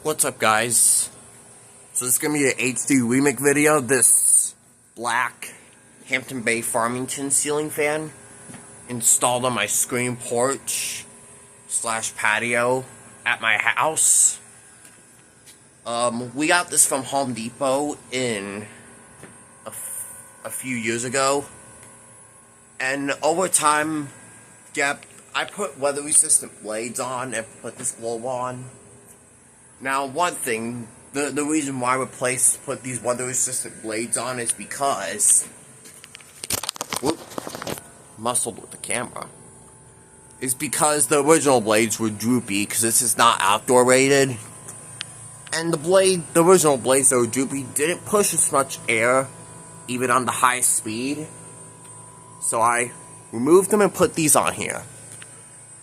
What's up, guys? So this is gonna be an HD remake video. This black Hampton Bay Farmington ceiling fan installed on my screen porch / patio at my house. We got this from Home Depot in a few years ago, and over time, I put weather-resistant blades on and put this globe on. Now, one thing, the reason why I put these weather-resistant blades on is because, muscled with the camera, is because the original blades were droopy, because this is not outdoor rated, and the original blades that were droopy didn't push as much air, even on the highest speed, so I removed them and put these on here.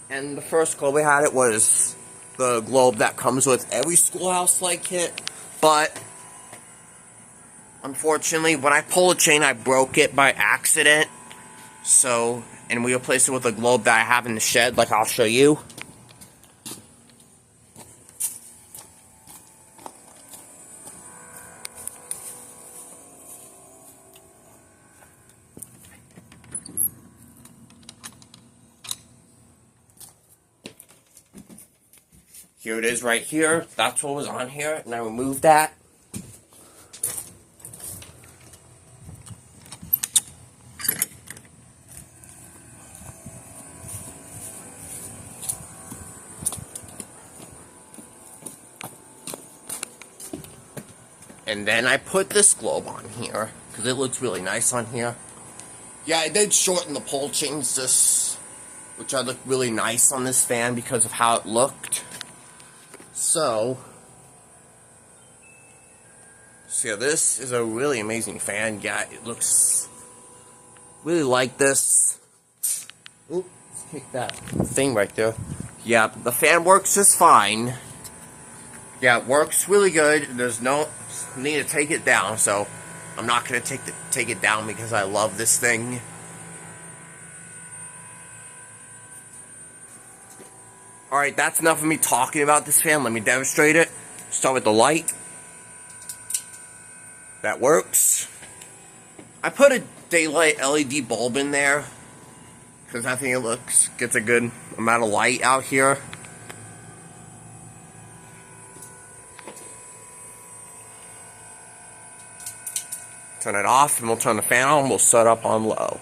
And the first globe I had was the globe that comes with every schoolhouse-like kit, but unfortunately, when I pulled the chain, I broke it by accident. And we replaced it with a globe that I have in the shed, like I'll show you. Here it is right here. That's what was on here, and I removed that. And then I put this globe on here, because it looks really nice on here. Yeah, I did shorten the pole chains, which I look really nice on this fan because of how it looked. So yeah, this is a really amazing fan. Yeah, it looks really like this. Oops, kick that thing right there. Yeah, the fan works just fine. Yeah, it works really good. There's no need to take it down, so I'm not gonna take it down because I love this thing. Alright, that's enough of me talking about this fan. Let me demonstrate it. Start with the light. That works. I put a daylight LED bulb in there because I think it gets a good amount of light out here. Turn it off and we'll turn the fan on. We'll set up on low.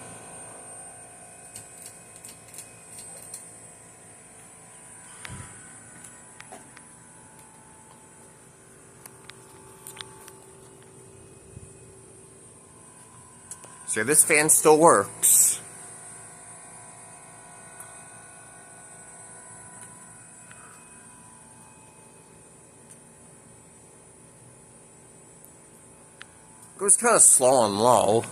So this fan still works. Goes kind of slow and low.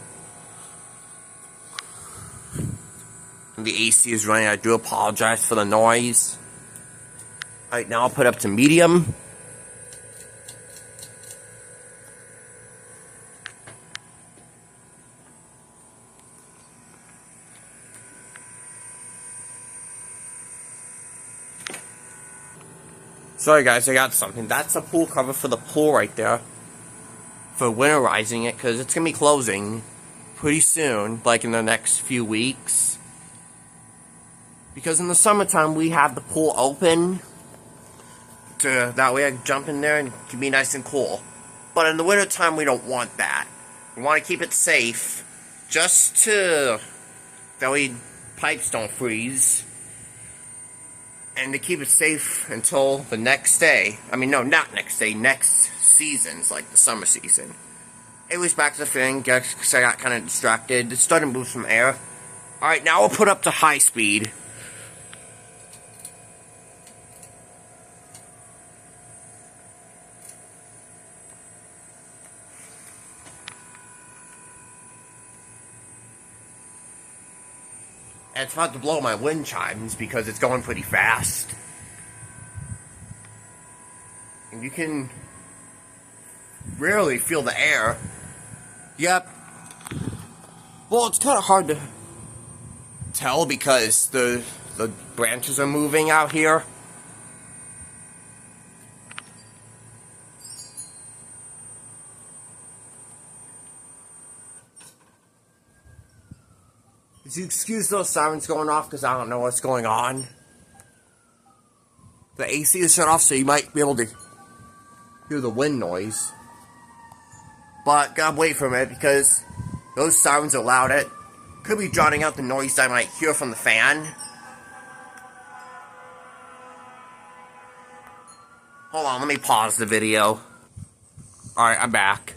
And the AC is running. I do apologize for the noise. Alright, now I'll put it up to medium. Sorry guys, I got something. That's a pool cover for the pool right there. For winterizing it, because it's going to be closing pretty soon, like in the next few weeks. Because in the summertime, we have the pool open. That way I can jump in there and it can be nice and cool. But in the wintertime, we don't want that. We want to keep it safe. That way pipes don't freeze. And to keep it safe until the next day. I mean, no, not next day, next seasons, like the summer season. Anyways, back to the thing, because I got kind of distracted. It's starting to move some air. Alright, now we'll put up to high speed. And it's about to blow my wind chimes because it's going pretty fast. And you can rarely feel the air. Yep. Well, it's kind of hard to tell because the branches are moving out here. you excuse those sirens going off because I don't know what's going on. The AC is shut off, so you might be able to hear the wind noise. But gotta wait for a minute because those sirens are loud. It could be drowning out the noise I might hear from the fan. Hold on, let me pause the video. Alright, I'm back.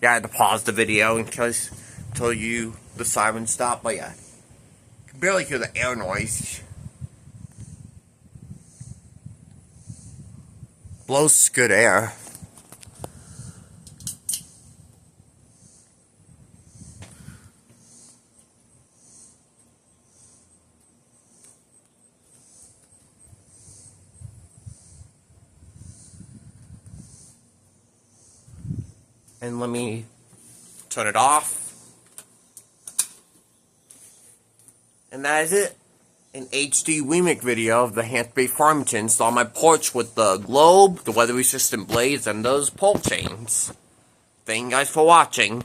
Yeah, I had to pause the video until the sirens stop, but yeah. You can barely hear the air noise. Blows good air. And let me turn it off. And that is it. An HD remake video of the Hampton Farmington installed on my porch with the globe, the weather resistant blades, and those pole chains. Thank you guys for watching.